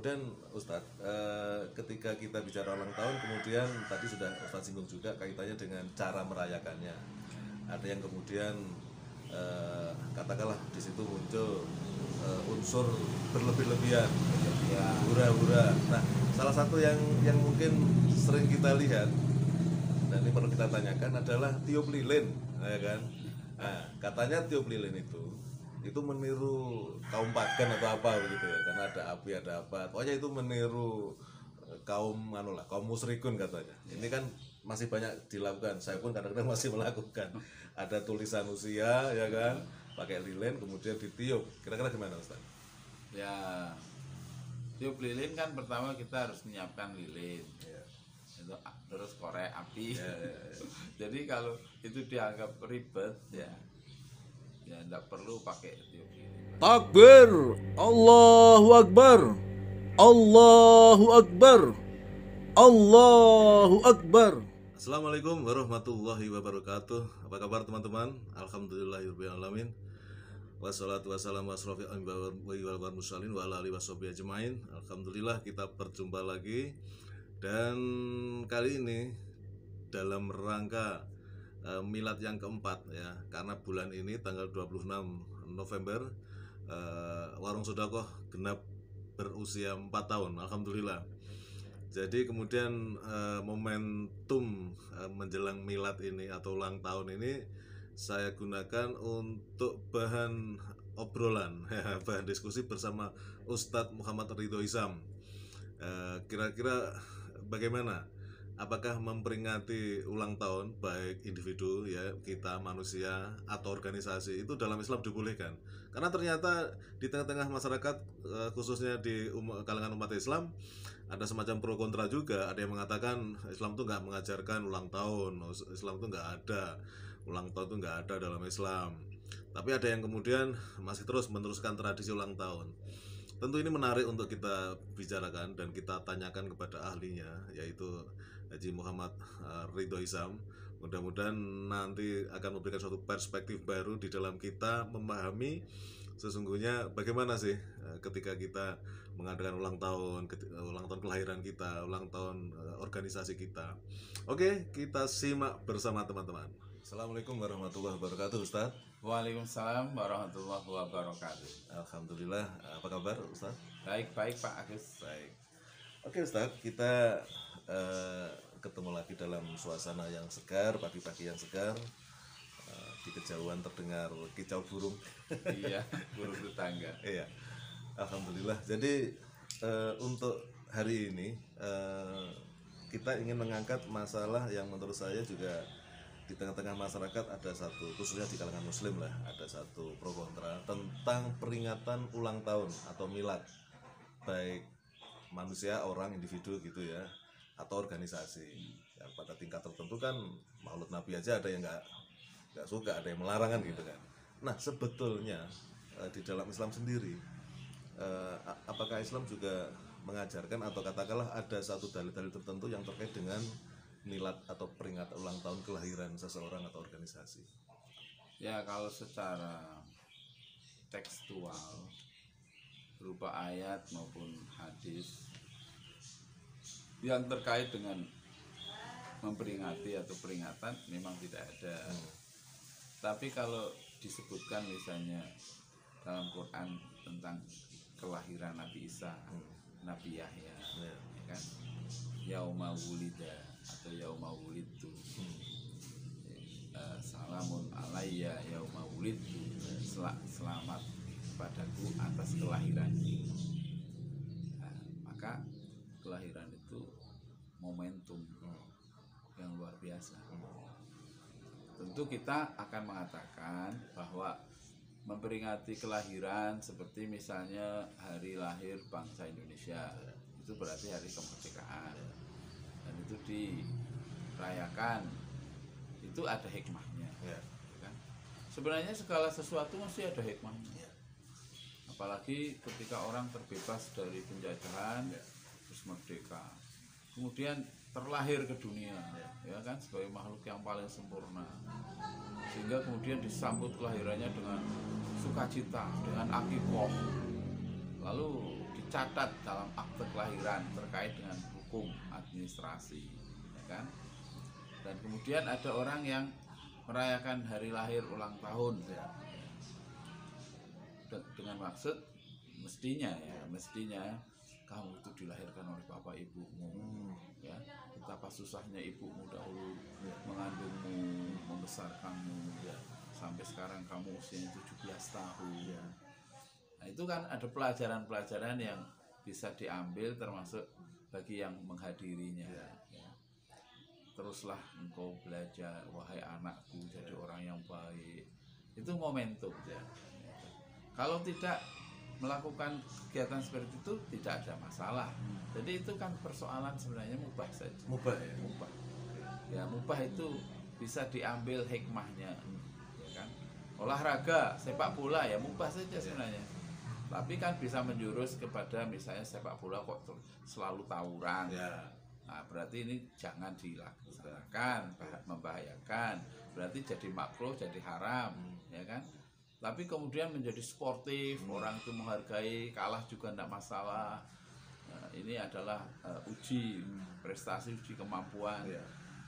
kemudian Ustadz, ketika kita bicara ulang tahun, kemudian tadi sudah Ustadz singgung juga kaitannya dengan cara merayakannya. Ada yang kemudian katakanlah di situ muncul unsur berlebih-lebihan, hura-hura. Nah, salah satu yang mungkin sering kita lihat dan ini perlu kita tanyakan adalah tiup lilin, ya kan? Nah, katanya tiup lilin itu meniru kaum pagan atau apa begitu ya, karena ada api ada apa, pokoknya itu meniru kaum kaum musyrikun katanya. Ini kan masih banyak dilakukan, saya pun kadang-kadang masih melakukan. Ada tulisan usia ya kan, pakai lilin kemudian ditiup. Kira-kira gimana Ustaz? Ya, tiup lilin kan pertama kita harus menyiapkan lilin, itu terus korek api. Jadi kalau itu dianggap ribet ya tidak perlu pakai tiup lilin. Takbir, Allahu Akbar, Allahu Akbar, Allahu Akbar. Assalamualaikum warahmatullahi wabarakatuh. Apa kabar teman-teman? Alhamdulillahirabbil alamin. Wassalatu wassalamu asrofil anbiya'i wal mursalin wa ala alihi washabihi ajmain. Alhamdulillah kita berjumpa lagi, dan kali ini dalam rangka milad yang keempat ya, karena bulan ini tanggal 26 November Warung Sodakoh genap berusia 4 tahun. Alhamdulillah. Jadi kemudian momentum menjelang milad ini atau ulang tahun ini saya gunakan untuk bahan obrolan, bahan diskusi bersama Ustadz Muhammad Ridho Hisam. Kira-kira bagaimana? Apakah memperingati ulang tahun baik individu ya, kita manusia atau organisasi itu dalam Islam dibolehkan? Karena ternyata di tengah-tengah masyarakat khususnya di kalangan umat Islam ada semacam pro kontra juga. Ada yang mengatakan Islam tuh nggak mengajarkan ulang tahun, Islam tuh nggak ada, ulang tahun tuh nggak ada dalam Islam. Tapi ada yang kemudian masih terus meneruskan tradisi ulang tahun. Tentu ini menarik untuk kita bicarakan dan kita tanyakan kepada ahlinya, yaitu Haji Muhammad Ridho Hisam. Mudah-mudahan nanti akan memberikan suatu perspektif baru di dalam kita memahami sesungguhnya bagaimana sih ketika kita mengadakan ulang tahun kelahiran kita, ulang tahun organisasi kita. Oke, kita simak bersama teman-teman. Assalamualaikum warahmatullahi wabarakatuh Ustaz. Waalaikumsalam warahmatullahi wabarakatuh. Alhamdulillah, apa kabar Ustaz? Baik-baik Pak Agus. Baik. Oke Ustaz, kita ketemu lagi dalam suasana yang segar, pagi-pagi yang segar. Di kejauhan terdengar kicau burung. Iya, burung tetangga. Iya, alhamdulillah. Jadi untuk hari ini kita ingin mengangkat masalah yang menurut saya juga di tengah-tengah masyarakat ada satu, khususnya di kalangan muslim lah, ada satu pro kontra tentang peringatan ulang tahun atau milad, baik manusia, orang, individu gitu ya, atau organisasi. Ya, pada tingkat tertentu kan maulid Nabi aja ada yang nggak suka, ada yang melarang kan gitu kan. Nah sebetulnya di dalam Islam sendiri apakah Islam juga mengajarkan atau katakanlah ada satu dalil-dalil tertentu yang terkait dengan milad atau peringatan ulang tahun kelahiran seseorang atau organisasi? Ya, kalau secara tekstual berupa ayat maupun hadis yang terkait dengan memperingati atau peringatan memang tidak ada. Tapi kalau disebutkan misalnya dalam Quran tentang kelahiran Nabi Isa, Nabi Yahya, ya kan? Yauma wulida atau yauma wulidtu, salamun alayya yauma wulidtu, selamat kepadaku atas kelahiran. Nah, maka kelahiran itu momentum yang luar biasa. Tentu kita akan mengatakan bahwa memperingati kelahiran seperti misalnya hari lahir bangsa Indonesia, itu berarti hari kemerdekaan, dan itu dirayakan, itu ada hikmahnya kan? Sebenarnya segala sesuatu mesti ada hikmahnya, apalagi ketika orang terbebas dari penjajahan terus merdeka, kemudian terlahir ke dunia ya kan, sebagai makhluk yang paling sempurna, sehingga kemudian disambut kelahirannya dengan sukacita, dengan akikoh, lalu tercatat dalam akte kelahiran terkait dengan hukum administrasi, ya kan? Dan kemudian ada orang yang merayakan hari lahir ulang tahun, ya. Dengan maksud mestinya kamu itu dilahirkan oleh bapak ibumu, ya, betapa susahnya ibumu dahulu mengandungmu, membesarkanmu, ya, sampai sekarang kamu usianya 17 tahun. Ya. Nah, itu kan ada pelajaran-pelajaran yang bisa diambil termasuk bagi yang menghadirinya. Ya. Teruslah engkau belajar, wahai anakku, jadi orang yang baik. Itu momentum. Ya. Kalau tidak melakukan kegiatan seperti itu tidak ada masalah. Jadi itu kan persoalan sebenarnya mubah saja. Mubah ya. Mubah. Ya, mubah itu bisa diambil hikmahnya, ya kan? Olahraga, sepak bola ya mubah saja sebenarnya. Tapi kan bisa menjurus kepada misalnya sepak bola kok selalu tawuran. Ya. Nah, berarti ini jangan dilaksanakan, membahayakan. Berarti jadi makruh, jadi haram, ya kan? Tapi kemudian menjadi sportif, orang itu menghargai, kalah juga tidak masalah. Nah, ini adalah uji prestasi, uji kemampuan. Ya.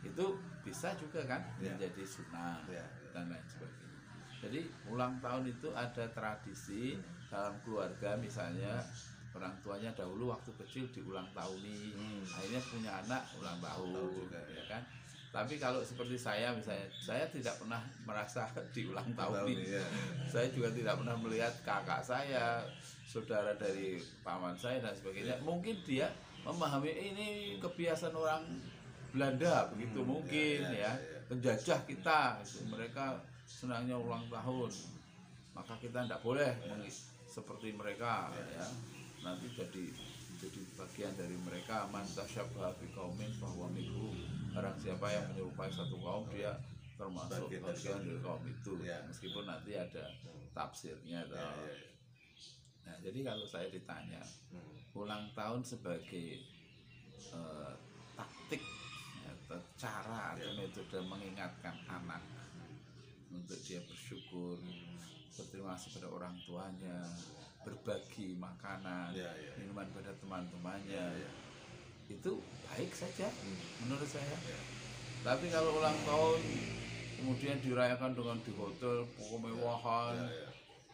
Itu bisa juga kan menjadi sunnah dan lain sebagainya. Jadi ulang tahun itu ada tradisi dalam keluarga, misalnya orang tuanya dahulu waktu kecil diulang tahuni, akhirnya punya anak ulang tahun juga, ya kan? Tapi kalau seperti saya misalnya, saya tidak pernah merasa diulang tahun ini. Ya. Saya juga tidak pernah melihat kakak saya, saudara dari paman saya dan sebagainya. Mungkin dia memahami ini kebiasaan orang Belanda begitu mungkin ya. Penjajah kita, mereka senangnya ulang tahun. Maka kita tidak boleh seperti mereka ya. Nanti jadi bagian dari mereka. Man tasyabbaha biqaumin fahuwa minhum. Barang siapa yang menyerupai satu kaum, dia termasuk bagian dari kaum itu, ya. Meskipun nanti ada tafsirnya. Nah, jadi kalau saya ditanya ulang tahun sebagai taktik, ya, cara atau metode mengingatkan anak untuk dia bersyukur, berterima kasih pada orang tuanya, berbagi makanan, minuman pada teman-temannya, itu baik saja menurut saya. Tapi kalau ulang tahun kemudian dirayakan dengan di hotel kemewahan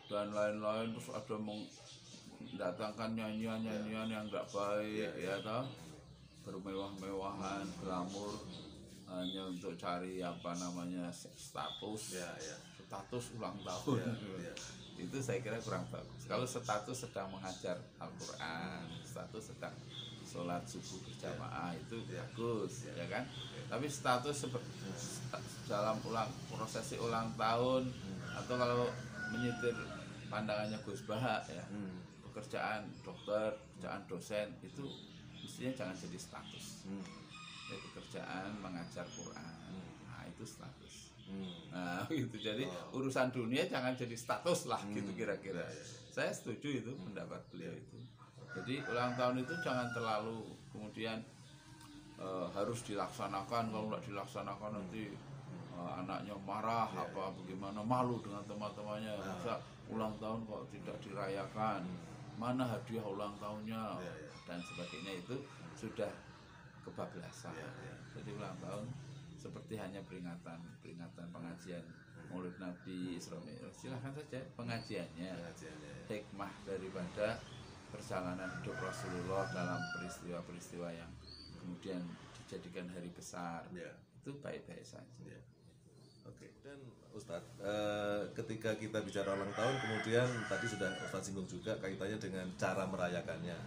dan lain-lain, terus ada mendatangkan nyanyian-nyanyian yang enggak baik, ya toh, bermewah-mewahan, glamor, hanya untuk cari apa namanya status ulang tahun. Itu saya kira kurang bagus. Kalau status sedang mengajar Al-Quran, status sedang sholat subuh berjamaah, itu bagus, ya kan? Tapi status dalam prosesi ulang tahun, atau kalau menyetir pandangannya Gus Baha, ya, pekerjaan dokter, pekerjaan dosen itu mestinya jangan jadi status. Ya, pekerjaan mengajar Quran, nah itu status. Nah gitu, jadi urusan dunia jangan jadi status lah, gitu kira-kira. Saya setuju itu pendapat beliau itu. Jadi ulang tahun itu jangan terlalu kemudian harus dilaksanakan. Kalau nggak dilaksanakan nanti anaknya marah, apa bagaimana, malu dengan teman-temannya. Masa ulang tahun kok tidak dirayakan, mana hadiah ulang tahunnya, dan sebagainya. Itu sudah kebablasan. Jadi ulang tahun seperti hanya peringatan pengajian Maulid Nabi, Isra Mi'raj, silahkan saja pengajiannya. Hikmah daripada perjalanan hidup Rasulullah dalam peristiwa-peristiwa yang kemudian dijadikan hari besar, itu baik-baik saja. Oke. Dan Ustadz, ketika kita bicara ulang tahun, kemudian tadi sudah Ustadz singgung juga kaitannya dengan cara merayakannya.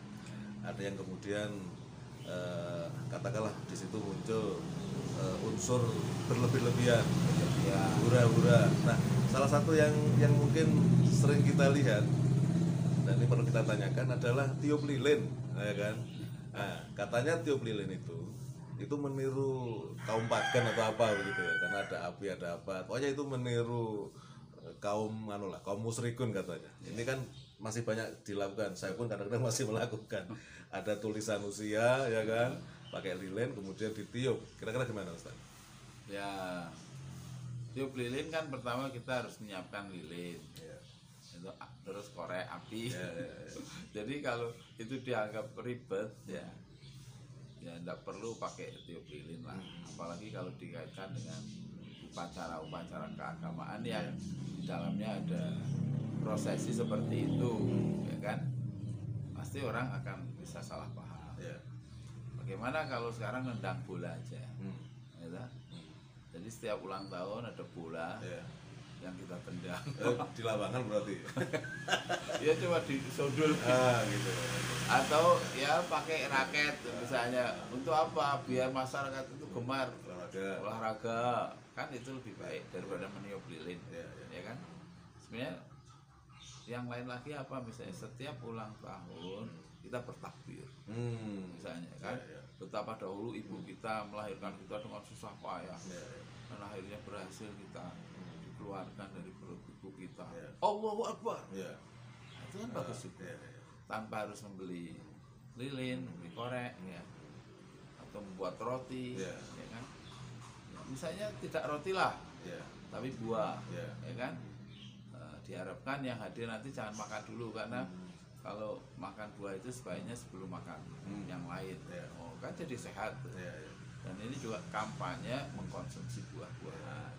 Ada yang kemudian katakanlah di situ muncul unsur berlebih-lebihan, hura-hura. Nah, salah satu yang mungkin sering kita lihat dan ini perlu kita tanyakan adalah tiup lilin, ya kan? Nah, katanya tiup lilin itu meniru kaum pagan atau apa begitu ya, karena ada api, ada apa. Pokoknya itu meniru kaum musyrikun katanya. Ini kan masih banyak dilakukan. Saya pun kadang-kadang masih melakukan. Ada tulisan usia, ya kan? Pakai lilin kemudian ditiup. Kira-kira gimana, Ustaz? Ya, tiup lilin kan pertama kita harus menyiapkan lilin. Itu terus korek api. Ya. Jadi kalau itu dianggap ribet ya tidak perlu pakai tiup lilin lah. Apalagi kalau dikaitkan dengan upacara-upacara keagamaan yang di dalamnya ada prosesi seperti itu, ya kan? Pasti orang akan bisa salah paham. Ya. Bagaimana kalau sekarang nendang bola aja, ya, jadi setiap ulang tahun ada bola yang kita tendang. Di lapangan berarti. Ya coba disodul. Gitu. Atau ya pakai raket misalnya. Untuk apa? Biar masyarakat itu gemar olahraga. Kan itu lebih baik daripada meniup lilin. Ya kan? Sebenarnya yang lain lagi apa, misalnya setiap ulang tahun kita bertakbir, misalnya kan, betapa dahulu ibu kita melahirkan kita dengan susah payah, dan akhirnya berhasil kita dikeluarkan dari perut ibu kita. Allahu Akbar. Itu kan bagus juga, tanpa harus membeli lilin, membeli korek, ya, atau membuat roti, ya kan. Misalnya tidak roti lah, tapi buah, ya kan. Diharapkan yang hadir nanti jangan makan dulu, karena kalau makan buah itu sebaiknya sebelum makan yang lain. Kan jadi sehat. Dan ini juga kampanye mengkonsumsi buah-buahan.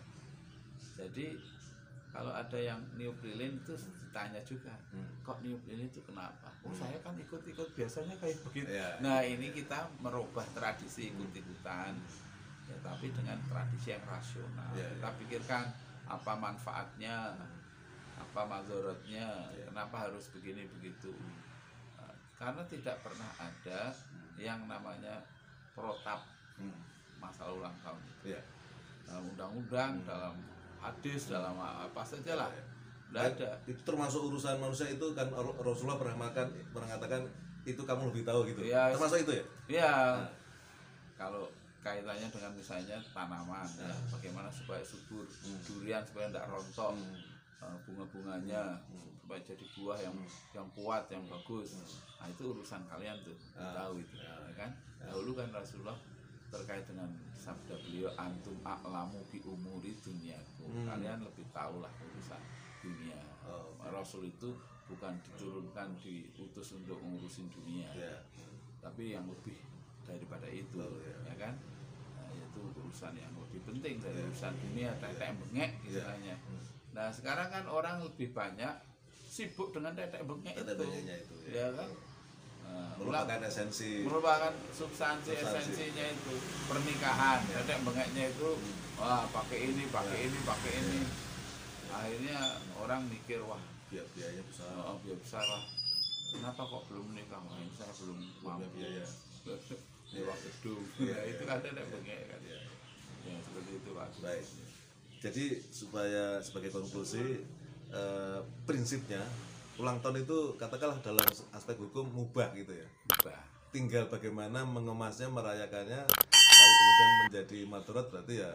Jadi kalau ada yang niup lilin itu ditanya juga, kok niup lilin itu kenapa? Saya kan ikut-ikut biasanya kayak begitu. Nah ini kita merubah tradisi ikut-ikutan, ya, tapi dengan tradisi yang rasional. Kita pikirkan apa manfaatnya, apa mazharatnya, kenapa harus begini begitu. Karena tidak pernah ada yang namanya protap masalah ulang tahun itu. Dalam undang-undang, dalam hadis, dalam apa saja lah, tidak ada. Itu termasuk urusan manusia itu kan, Rasulullah pernah mengatakan itu kamu lebih tahu gitu. Termasuk itu ya? Iya. Kalau kaitannya dengan misalnya tanaman, bagaimana supaya subur, durian supaya tidak rontok, bunga-bunganya supaya jadi buah yang kuat, yang bagus. Nah itu urusan kalian tuh, tahu itu, ya kan? Dahulu kan Rasulullah terkait dengan sabda beliau, antum a'lamu bi umuri dunyakum, kalian lebih tahu lah urusan dunia. Rasul itu bukan diturunkan, diutus untuk ngurusin dunia, tapi yang lebih daripada itu, ya kan? Nah, itu urusan yang lebih penting dari urusan dunia, tetek bengek istilahnya. Nah sekarang kan orang lebih banyak sibuk dengan tetek bengek itu, ya kan? Merupakan merupakan substansi esensinya itu pernikahan. Tetek bengeknya itu, wah pakai ini. Akhirnya orang mikir, wah biayanya besar. Biaya besar lah. Kenapa kok belum nikah? Wah ini saya belum mampu biaya sewa gedung. Itu kan tetek bengek kan. Ya seperti itu Pak. Baik. Jadi supaya sebagai konklusi, prinsipnya ulang tahun itu katakanlah dalam aspek hukum mubah gitu ya. Mubah. Tinggal bagaimana mengemasnya, merayakannya. Kalau kemudian menjadi madharat berarti ya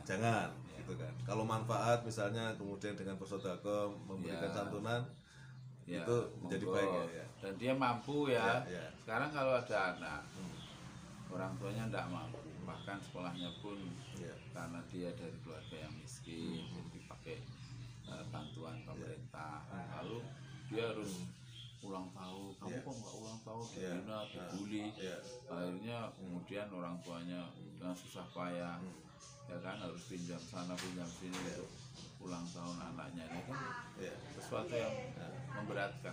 jangan gitu kan. Kalau manfaat misalnya kemudian dengan bersedekah, memberikan santunan, itu menjadi baik ya. Dan dia mampu ya. Sekarang kalau ada anak, orang tuanya tidak mampu, bahkan sekolahnya pun karena dia dari keluarga yang miskin, jadi pakai bantuan pemerintah, lalu dia harus ulang tahun. Kamu kok nggak ulang tahun? Dibina, dibully. Akhirnya kemudian orang tuanya dengan susah payah, ya kan, harus pinjam sana pinjam sini untuk ulang tahun anaknya. Ini kan sesuatu yang memberatkan.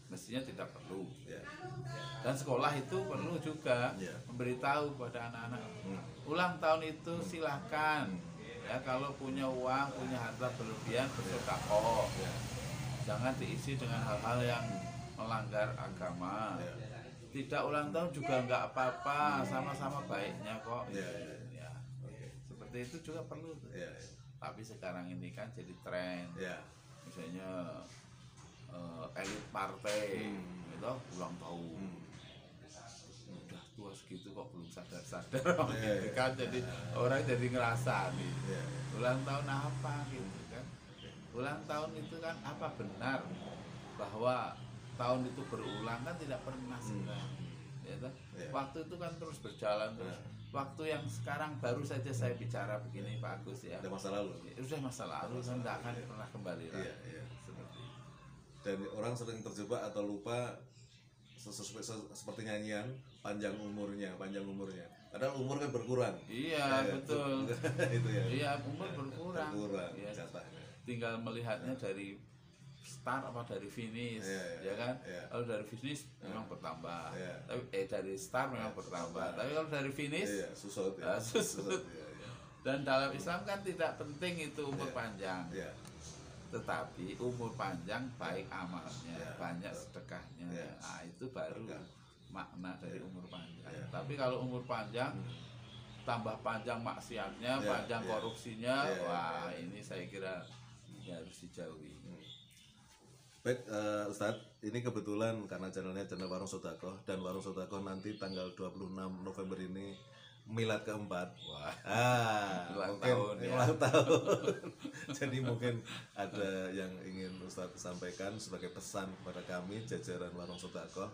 Mestinya tidak perlu. Dan sekolah itu perlu juga memberitahu kepada anak-anak, ulang tahun itu silahkan, ya kalau punya uang, punya harta berlebihan, bersedekah. Jangan diisi dengan hal-hal yang melanggar agama. Tidak ulang tahun juga nggak apa-apa, sama-sama baiknya kok. Seperti itu juga perlu. Tapi sekarang ini kan jadi tren. Misalnya elit partai itu ulang tahun, udah tua segitu kok belum sadar-sadar, gitu kan. Jadi orang jadi ngerasa nih, ulang tahun apa gitu kan. Ulang tahun itu kan apa benar bahwa tahun itu berulang? Kan tidak pernah sebenarnya, ya toh? Iya. Waktu itu kan terus berjalan terus. Waktu yang sekarang baru saja saya bicara begini Pak Agus ya. Ada masa lalu. Sudah masa lalu kan tidak akan pernah kembali lagi. Iya, iya. Seperti itu. Dan orang sering terjebak atau lupa seperti nyanyian panjang umurnya. Padahal umur kan berkurang. Iya, betul. Itu ya. Iya, umur berkurang. Ya, Jatahnya. tinggal melihatnya dari start apa dari finish, ya kan? Kalau dari finish memang bertambah, tapi dari start memang bertambah. Tapi kalau dari finish, susut. susut. Dan dalam Islam kan tidak penting itu umur panjang, tetapi umur panjang baik amalnya, banyak sedekahnya, nah itu baru makna dari umur panjang. Tapi kalau umur panjang tambah panjang maksiatnya, panjang korupsinya, wah ini saya kira harus dijauhi. Baik, Ustadz, ini kebetulan karena channelnya channel Warung Sodaqoh, dan Warung Sodaqoh nanti tanggal 26 November ini milad keempat. Wah, ulang tahun. Jadi mungkin ada yang ingin Ustadz sampaikan sebagai pesan kepada kami jajaran Warung Sodaqoh,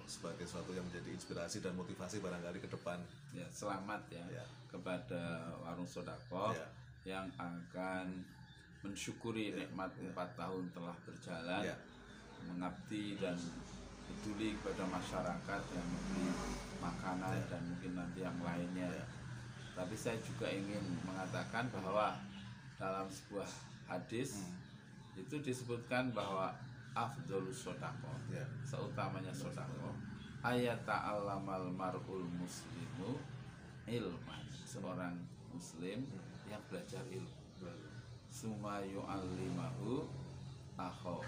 sebagai sesuatu yang menjadi inspirasi dan motivasi barangkali ke depan. Ya, selamat ya kepada Warung Sodaqoh yang akan mensyukuri nikmat 4 tahun telah berjalan, mengabdi dan peduli kepada masyarakat yang memberi makanan dan mungkin nanti yang lainnya. Tapi saya juga ingin mengatakan bahwa dalam sebuah hadis itu disebutkan bahwa afdholus sodaqoh, seutamanya sodaqoh, ayat ta'allamal mar'ul muslimu ilman, seorang muslim yang belajar ilmu, summa yu'allimahu akhahu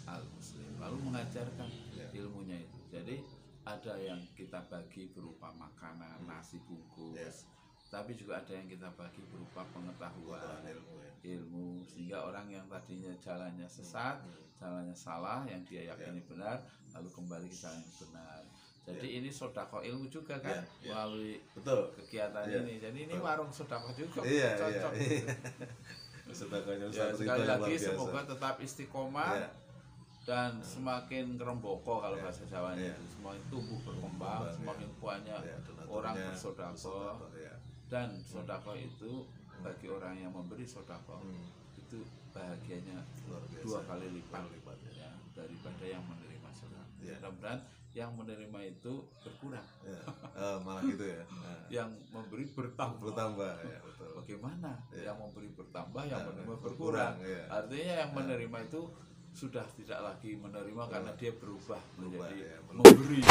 al muslim, lalu mengajarkan ilmunya itu. Jadi ada yang kita bagi berupa makanan, nasi bungkus, tapi juga ada yang kita bagi berupa pengetahuan, ilmu, sehingga orang yang tadinya jalannya sesat, jalannya salah, yang dia yakini benar, lalu kembali ke jalan yang benar. Jadi ini sodaqoh ilmu juga kan, melalui kegiatan ini. Jadi ini warung sodaqoh juga, cocok. Sekali lagi semoga tetap istiqomah dan semakin ngeremboko kalau bahasa Jawanya itu, semakin tumbuh berkembang, semakin banyak orang bersedekah. Dan sedekah itu bagi orang yang memberi sedekah itu bahagianya 2 kali lipat ya, daripada yang menerima sedekah. Mudah-mudahan yang menerima itu berkurang, malah gitu ya. Yang memberi bertambah ya, betul. Bagaimana yang memberi bertambah, yang menerima berkurang? Artinya yang menerima itu sudah tidak lagi menerima karena dia berubah menjadi memberi,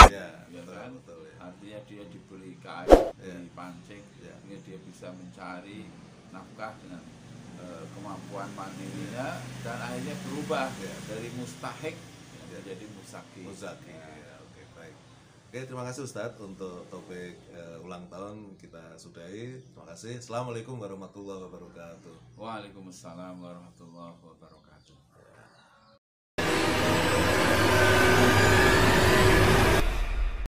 ya kan? Artinya dia diberi kain, dipancing, sehingga dia bisa mencari nafkah dengan kemampuan mandirinya, dan akhirnya berubah dari mustahik menjadi musaki. Oke, terima kasih Ustadz untuk topik ulang tahun kita sudahi. Terima kasih. Assalamualaikum warahmatullahi wabarakatuh. Waalaikumsalam warahmatullahi wabarakatuh.